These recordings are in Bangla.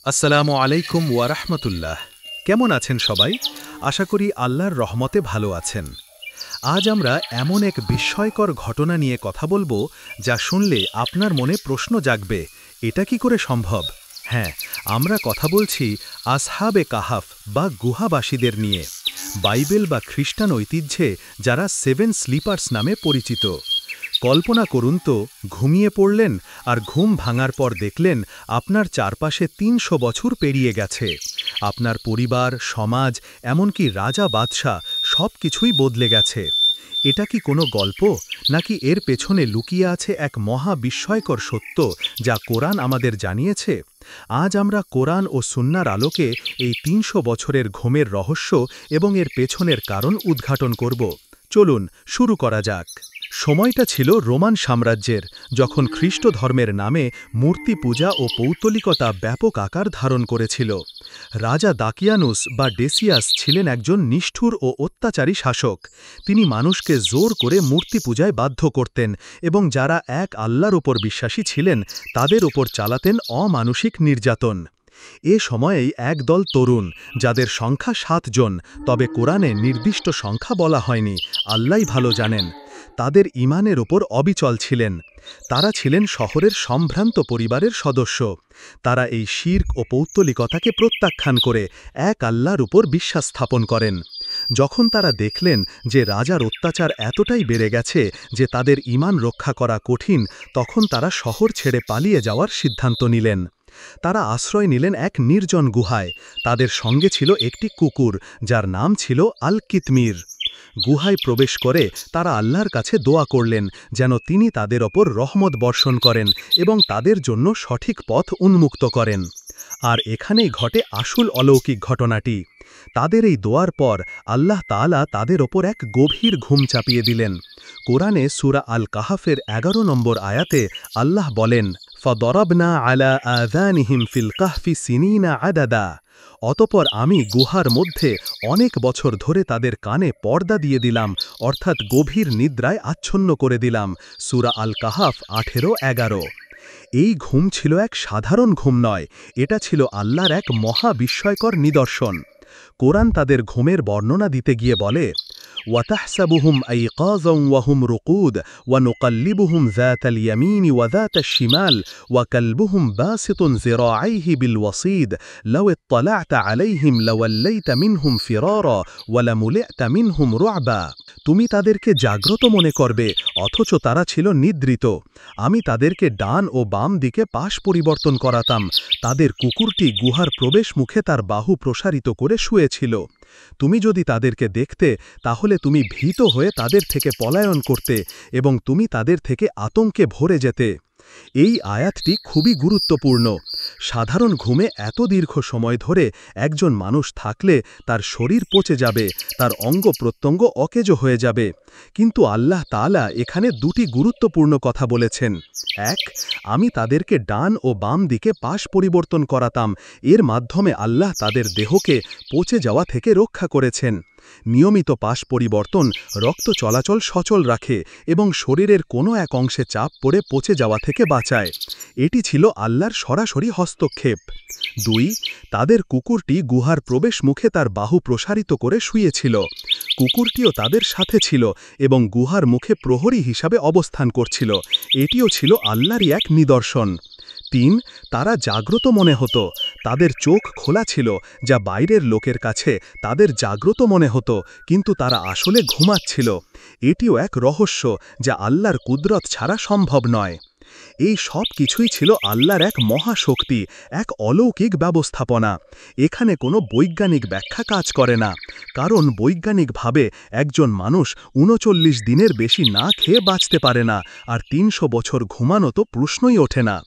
আসসালামু আলাইকুম ওয়া রাহমাতুল্লাহ। কেমন আছেন সবাই? আশা করি আল্লাহর রহমতে ভালো আছেন। আজ আমরা এমন এক বিস্ময়কর ঘটনা নিয়ে কথা বলবো যা শুনলে আপনার মনে প্রশ্ন জাগবে, এটা কি করে সম্ভব? হ্যাঁ, আমরা কথা বলছি আসহাবে কাহাফ বা গুহাবাসীদের নিয়ে। বাইবেল বা খ্রিস্টান ঐতিহ্যে যারা 7 স্লিপার্স নামে পরিচিত। কল্পনা করুন তো, ঘুমিয়ে পড়লেন আর ঘুম ভাঙার পর দেখলেন আপনার চারপাশে ৩০০ বছর পেরিয়ে গেছে। আপনার পরিবার, সমাজ, এমনকি রাজা বাদশাহ সব কিছুই বদলে গেছে। এটা কি কোনো গল্প, নাকি এর পেছনে লুকিয়ে আছে এক মহা বিস্ময়কর সত্য যা কোরআন আমাদের জানিয়েছে? আজ আমরা কোরআন ও সুন্নাহর আলোকে এই ৩০০ বছরের ঘুমের রহস্য এবং এর পেছনের কারণ উদ্ঘাটন করব। চলুন শুরু করা যাক। সময়টা ছিল রোমান সাম্রাজ্যের, যখন খ্রিস্ট ধর্মের নামে মূর্তি পূজা ও পৌত্তলিকতা ব্যাপক আকার ধারণ করেছিল। রাজা দাকিয়ানুস বা ডেসিয়াস ছিলেন একজন নিষ্ঠুর ও অত্যাচারী শাসক। তিনি মানুষকে জোর করে মূর্তি পূজায় বাধ্য করতেন এবং যারা এক আল্লাহর উপর বিশ্বাসী ছিলেন তাদের উপর চালাতেন অমানুষিক নির্যাতন। এ সময়েই একদল তরুণ, যাদের সংখ্যা 7 জন, তবে কোরআনে নির্দিষ্ট সংখ্যা বলা হয়নি, আল্লাহই ভালো জানেন, তাদের ঈমানের ওপর অবিচল ছিলেন। তারা ছিলেন শহরের সম্ভ্রান্ত পরিবারের সদস্য। তারা এই শিরক ও পৌত্তলিকতাকে প্রত্যাখ্যান করে এক আল্লাহর উপর বিশ্বাস স্থাপন করেন। যখন তারা দেখলেন যে রাজার অত্যাচার এতটাই বেড়ে গেছে যে তাদের ঈমান রক্ষা করা কঠিন, তখন তারা শহর ছেড়ে পালিয়ে যাওয়ার সিদ্ধান্ত নিলেন। তারা আশ্রয় নিলেন এক নির্জন গুহায়। তাদের সঙ্গে ছিল একটি কুকুর, যার নাম ছিল আল কিতমির। গুহায় প্রবেশ করে তারা আল্লাহর কাছে দোয়া করলেন যেন তিনি তাদের ওপর রহমত বর্ষণ করেন এবং তাদের জন্য সঠিক পথ উন্মুক্ত করেন। আর এখানেই ঘটে আসল অলৌকিক ঘটনাটি। তাদের এই দোয়ার পর আল্লাহ তাআলা তাদের ওপর এক গভীর ঘুম চাপিয়ে দিলেন। কোরআনে সূরা আল কাহাফের 11 নম্বর আয়াতে আল্লাহ বলেন, فَضَرَبْنَا عَلَى آذَانِهِمْ فِي الْكَهْفِ سِنِينَ عَدَدًا। অতঃপর আমি গুহার মধ্যে অনেক বছর ধরে তাদের কানে পর্দা দিয়ে দিলাম, অর্থাৎ গভীর নিদ্রায় আচ্ছন্ন করে দিলাম। সূরা আল কাহাফ 18-11। এই ঘুম ছিল এক সাধারণ ঘুম নয়, এটা ছিল আল্লাহর এক মহা বিস্ময়কর নিদর্শন। কোরআন তাদের ঘুমের বর্ণনা দিতে গিয়ে বলে, وَتَحْسَبُهُمْ أَيْقَاظًا وَهُمْ رُقُودٌ وَنُقَلِّبُهُمْ ذَاتَ الْيَمِينِ وَذَاتَ الشِّمَالِ وَكَلْبُهُمْ بَاسِطٌ ذِرَاعَيْهِ بِالْوَصِيدِ لَوِ اطَّلَعْتَ عَلَيْهِمْ لَوَلَّيْتَ مِنْهُمْ فِرَارًا وَلَمُلِئْتَ مِنْهُمْ رُعْبًا। তুমি তাদেরকে জাগ্রত মনে করবে, অথচ তারা ছিল নিদ্রিত। আমি তাদেরকে ডান ও বাম দিকে পাশ পরিবর্তন করাতাম। তাদের কুকুরটি গুহার প্রবেশ মুখে তার বাহু প্রসারিত করে শুয়েছিল। তুমি যদি তাদেরকে দেখতে, তাহলে তুমি ভীত হয়ে তাদের থেকে পলায়ন করতে এবং তুমি তাদের থেকে আতঙ্কে ভরে যেতে। এই আয়াতটি খুবই গুরুত্বপূর্ণ। সাধারণ ঘুমে এত দীর্ঘ সময় ধরে একজন মানুষ থাকলে তার শরীর পচে যাবে, তার অঙ্গ প্রত্যঙ্গ অকেজো হয়ে যাবে। কিন্তু আল্লাহ তাআলা এখানে দুটি গুরুত্বপূর্ণ কথা বলেছেন। এক, আমি তাদেরকে ডান ও বাম দিকে পাশ পরিবর্তন করাতাম। এর মাধ্যমে আল্লাহ তাদের দেহকে পচে যাওয়া থেকে রক্ষা করেছেন। নিয়মিত পাশ পরিবর্তন রক্ত চলাচল সচল রাখে এবং শরীরের কোনো এক অংশে চাপ পড়ে পচে যাওয়া থেকে বাঁচায়। এটি ছিল আল্লাহর সরাসরি হস্তক্ষেপ। 2, তাদের কুকুরটি গুহার প্রবেশ মুখে তার বাহু প্রসারিত করে শুয়েছিল। কুকুরটিও তাদের সাথে ছিল এবং গুহার মুখে প্রহরী হিসাবে অবস্থান করছিল। এটিও ছিল আল্লাহরই এক নিদর্শন। 3, তারা জাগ্রত মনে হতো। তাদের চোখ খোলা ছিল, যা বাইরের লোকের কাছে তাদের জাগ্রত মনে হতো, কিন্তু তারা আসলে ঘুমাচ্ছিল। এটিও এক রহস্য যা আল্লাহর কুদরত ছাড়া সম্ভব নয়। এই সব কিছুই ছিল আল্লাহর এক মহাশক্তি, এক অলৌকিক ব্যবস্থাপনা। এখানে কোনো বৈজ্ঞানিক ব্যাখ্যা কাজ করে না, কারণ বৈজ্ঞানিকভাবে একজন মানুষ 39 দিনের বেশি না খেয়ে বাঁচতে পারে না, আর 300 বছর ঘুমানো তো প্রশ্নই ওঠে না।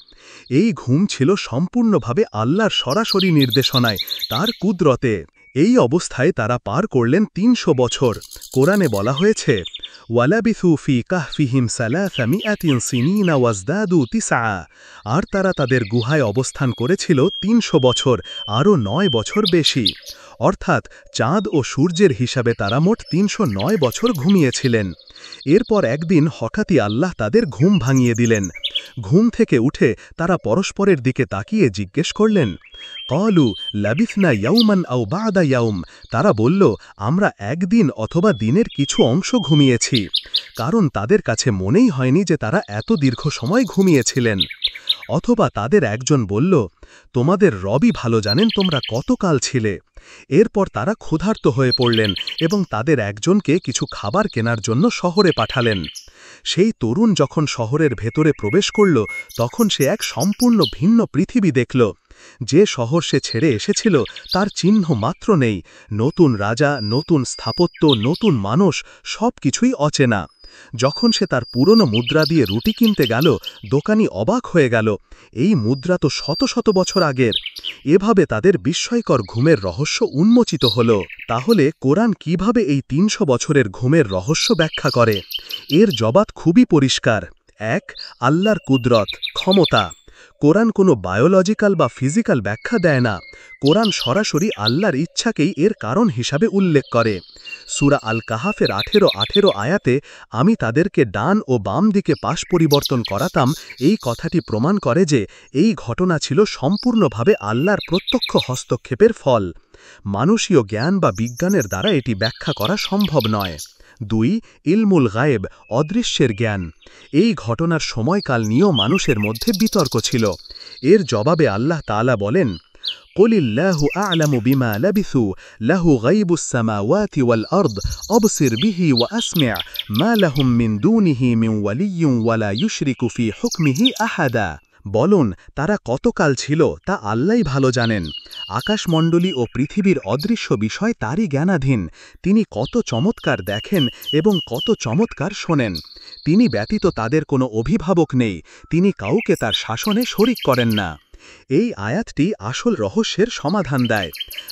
এই ঘুম ছিল সম্পূর্ণভাবে আল্লাহর সরাসরি নির্দেশনায়, তার কুদরতে। এই অবস্থায় তারা পার করলেন 300 বছর। কোরআনে বলা হয়েছে, ওয়ালাবিথু ফি কাহফিহিম সালাসামিআতিন সিনিনা ওয়াজদাদু তিসআ। আর তারা তাদের গুহায় অবস্থান করেছিল 300 বছর, আরও 9 বছর বেশি। অর্থাৎ চাঁদ ও সূর্যের হিসাবে তারা মোট ৩০৯ বছর ঘুমিয়েছিলেন। এরপর একদিন হঠাৎই আল্লাহ তাদের ঘুম ভাঙিয়ে দিলেন। ঘুম থেকে উঠে তারা পরস্পরের দিকে তাকিয়ে জিজ্ঞেস করলেন, ক্বালু লাবিথনা ইয়াউমান আও বা'দা ইয়াউম। তারা বলল, আমরা একদিন অথবা দিনের কিছু অংশ ঘুমিয়েছি। কারণ তাদের কাছে মনেই হয়নি যে তারা এত দীর্ঘ সময় ঘুমিয়েছিলেন। অথবা তাদের একজন বলল, তোমাদের রবই ভালো জানেন তোমরা কতকাল ছিলে। এরপর তারা ক্ষুধার্ত হয়ে পড়লেন এবং তাদের একজনকে কিছু খাবার কেনার জন্য শহরে পাঠালেন। সেই তরুণ যখন শহরের ভেতরে প্রবেশ করল, তখন সে এক সম্পূর্ণ ভিন্ন পৃথিবী দেখল। যে শহর সে ছেড়ে এসেছিল তার চিহ্ন মাত্র নেই। নতুন রাজা, নতুন স্থাপত্য, নতুন মানুষ, সব কিছুই অচেনা। যখন সে তার পুরনো মুদ্রা দিয়ে রুটি কিনতে গেল, দোকানি অবাক হয়ে গেল, এই মুদ্রা তো শত শত বছর আগের। এভাবে তাদের বিস্ময়কর ঘুমের রহস্য উন্মোচিত হল। তাহলে কোরআন কিভাবে এই ৩০০ বছরের ঘুমের রহস্য ব্যাখ্যা করে? এর জবাব খুবই পরিষ্কার। ১. আল্লাহর কুদরত, ক্ষমতা। কোরআন কোনো বায়োলজিক্যাল বা ফিজিক্যাল ব্যাখ্যা দেয় না। কোরআন সরাসরি আল্লাহর ইচ্ছাকেই এর কারণ হিসাবে উল্লেখ করে। সূরা আল কাহাফের ১৮ আয়াতে আমি তাদেরকে ডান ও বাম দিকে পাশ পরিবর্তন করাতাম, এই কথাটি প্রমাণ করে যে এই ঘটনা ছিল সম্পূর্ণভাবে আল্লাহর প্রত্যক্ষ হস্তক্ষেপের ফল। মানুষীয় জ্ঞান বা বিজ্ঞানের দ্বারা এটি ব্যাখ্যা করা সম্ভব নয়। ২. ইলমুল গায়েব, অদৃশ্যের জ্ঞান। এই ঘটনার সময়কাল নিয়েও মানুষের মধ্যে বিতর্ক ছিল। এর জবাবে আল্লাহ তাআলা বলেন, কুলিল্লাহু আ'লামু বিমা লাবিসু লাহু গায়বুস সামাওয়াতি ওয়াল আরদ আবসির বিহি ওয়া আসমি' মা লাহুম মিন দুনিহি মিন ওয়ালিয়্যিন ওয়ালা ইউশরিকু ফি হুকমিহি আহাদা। বলুন, তারা কতকাল ছিল তা আল্লাহই ভালো জানেন। আকাশমণ্ডলী ও পৃথিবীর অদৃশ্য বিষয় তারই জ্ঞানাধীন। তিনি কত চমৎকার দেখেন এবং কত চমৎকার শোনেন। তিনি ব্যতীত তাদের কোনো অভিভাবক নেই। তিনি কাউকে তার শাসনে শরিক করেন না। এই আয়াতটি আসল রহস্যের সমাধান দেয়।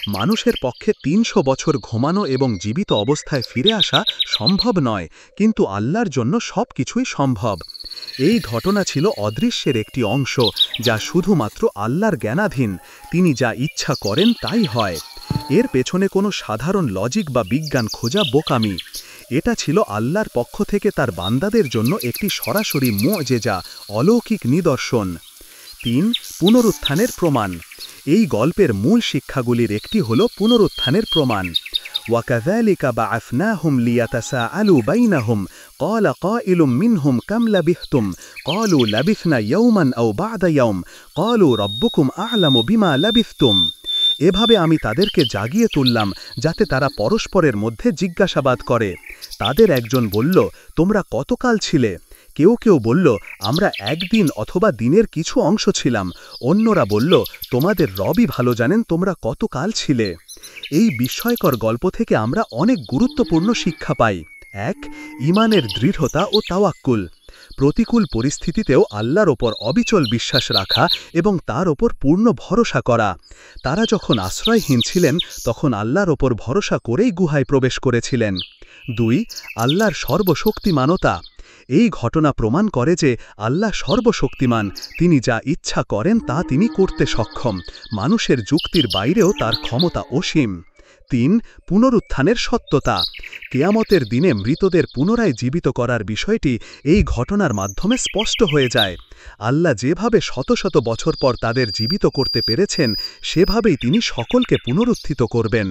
মানুষের পক্ষে ৩০০ বছর ঘুমানো এবং জীবিত অবস্থায় ফিরে আসা সম্ভব নয়, কিন্তু আল্লাহর জন্য সব কিছুই সম্ভব। এই ঘটনা ছিল অদৃশ্যের একটি অংশ, যা শুধুমাত্র আল্লাহর জ্ঞানাধীন। তিনি যা ইচ্ছা করেন তাই হয়। এর পেছনে কোনো সাধারণ লজিক বা বিজ্ঞান খোঁজা বোকামি। এটা ছিল আল্লাহর পক্ষ থেকে তার বান্দাদের জন্য একটি সরাসরি মুআজিজা, অলৌকিক নিদর্শন। ৩. পুনরুত্থানের প্রমাণ। এই গল্পের মূল শিক্ষাগুলির একটি হল পুনরুত্থানের প্রমাণ। وكذلك بعثناهم ليتساءلوا بينهم قال قائل منهم كم لبثتم قالوا لبثنا يوما أو بعد يوم قالوا ربكم أعلم بما لبثتم। এভাবে আমি তাদেরকে জাগিয়ে তুললাম যাতে তারা পরস্পরের মধ্যে জিজ্ঞাসাবাদ করে। তাদের একজন বলল, তোমরা কতকাল ছিলে? কেউ কেউ বলল, আমরা একদিন অথবা দিনের কিছু অংশ ছিলাম। অন্যরা বলল, তোমাদের রবই ভালো জানেন তোমরা কতকাল ছিলে। এই বিস্ময়কর গল্প থেকে আমরা অনেক গুরুত্বপূর্ণ শিক্ষা পাই। ১. ঈমানের দৃঢ়তা ও তাওয়াক্কুল। প্রতিকূল পরিস্থিতিতেও আল্লাহর ওপর অবিচল বিশ্বাস রাখা এবং তার ওপর পূর্ণ ভরসা করা। তারা যখন আশ্রয়হীন ছিলেন তখন আল্লাহর ওপর ভরসা করেই গুহায় প্রবেশ করেছিলেন। ২. আল্লাহর সর্বশক্তিমানতা। এই ঘটনা প্রমাণ করে যে আল্লাহ সর্বশক্তিমান। তিনি যা ইচ্ছা করেন তা তিনি করতে সক্ষম। মানুষের যুক্তির বাইরেও তার ক্ষমতা অসীম। ৩. পুনরুত্থানের সত্যতা। কিয়ামতের দিনে মৃতদের পুনরায় জীবিত করার বিষয়টি এই ঘটনার মাধ্যমে স্পষ্ট হয়ে যায়। আল্লাহ যেভাবে শত শত বছর পর তাদের জীবিত করতে পেরেছেন, সেভাবেই তিনি সকলকে পুনরুত্থিত করবেন।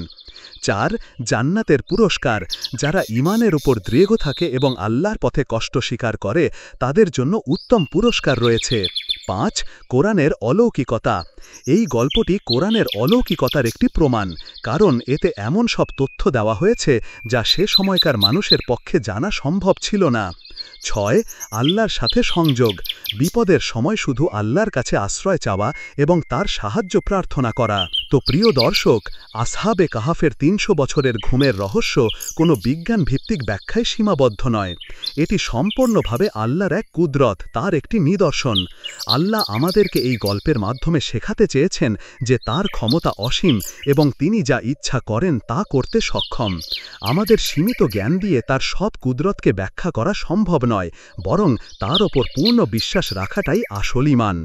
৪. জান্নাতের পুরস্কার। যারা ঈমানের উপর দৃঢ় থাকে এবং আল্লাহর পথে কষ্ট স্বীকার করে, তাদের জন্য উত্তম পুরস্কার রয়েছে। ৫. কোরআনের অলৌকিকতা। এই গল্পটি কোরআনের অলৌকিকতার একটি প্রমাণ, কারণ এতে এমন সব তথ্য দেওয়া হয়েছে যা সে সময়কার মানুষের পক্ষে জানা সম্ভব ছিল না। ৬. আল্লাহর সাথে সংযোগ। বিপদের সময় শুধু আল্লাহর কাছে আশ্রয় চাওয়া এবং তার সাহায্য প্রার্থনা করা। তো প্রিয় দর্শক, আসহাবে কাহাফের ৩০০ বছরের ঘুমের রহস্য কোনো বিজ্ঞান ভিত্তিক ব্যাখ্যায় সীমাবদ্ধ নয়। এটি সম্পূর্ণভাবে আল্লাহর এক কুদরত, তার একটি নিদর্শন। আল্লাহ আমাদেরকে এই গল্পের মাধ্যমে শেখাতে চেয়েছেন যে তার ক্ষমতা অসীম এবং তিনি যা ইচ্ছা করেন তা করতে সক্ষম। আমাদের সীমিত জ্ঞান দিয়ে তার সব কুদরতকে ব্যাখ্যা করা সম্ভব নয়, বরং তার ওপর পূর্ণ বিশ্বাস রাখাটাই আসল ঈমান।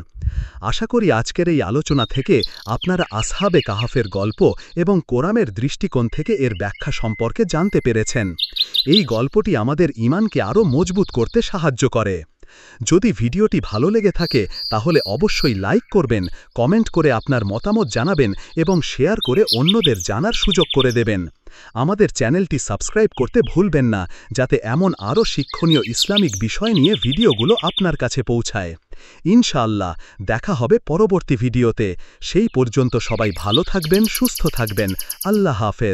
আশা করি আজকের এই আলোচনা থেকে আপনারা আসহাবে কাহাফের গল্প এবং কোরআনের দৃষ্টিকোণ থেকে এর ব্যাখ্যা সম্পর্কে জানতে পেরেছেন। এই গল্পটি আমাদের ঈমানকে আরও মজবুত করতে সাহায্য করে। যদি ভিডিওটি ভালো লেগে থাকে তাহলে অবশ্যই লাইক করবেন, কমেন্ট করে আপনার মতামত জানাবেন এবং শেয়ার করে অন্যদের জানার সুযোগ করে দেবেন। আমাদের চ্যানেলটি সাবস্ক্রাইব করতে ভুলবেন না, যাতে এমন আরও শিক্ষণীয় ইসলামিক বিষয় নিয়ে ভিডিওগুলো আপনার কাছে পৌঁছায়। ইনশাআল্লাহ দেখা হবে পরবর্তী ভিডিওতে। সেই পর্যন্ত সবাই ভালো থাকবেন, সুস্থ থাকবেন। আল্লাহ হাফেজ।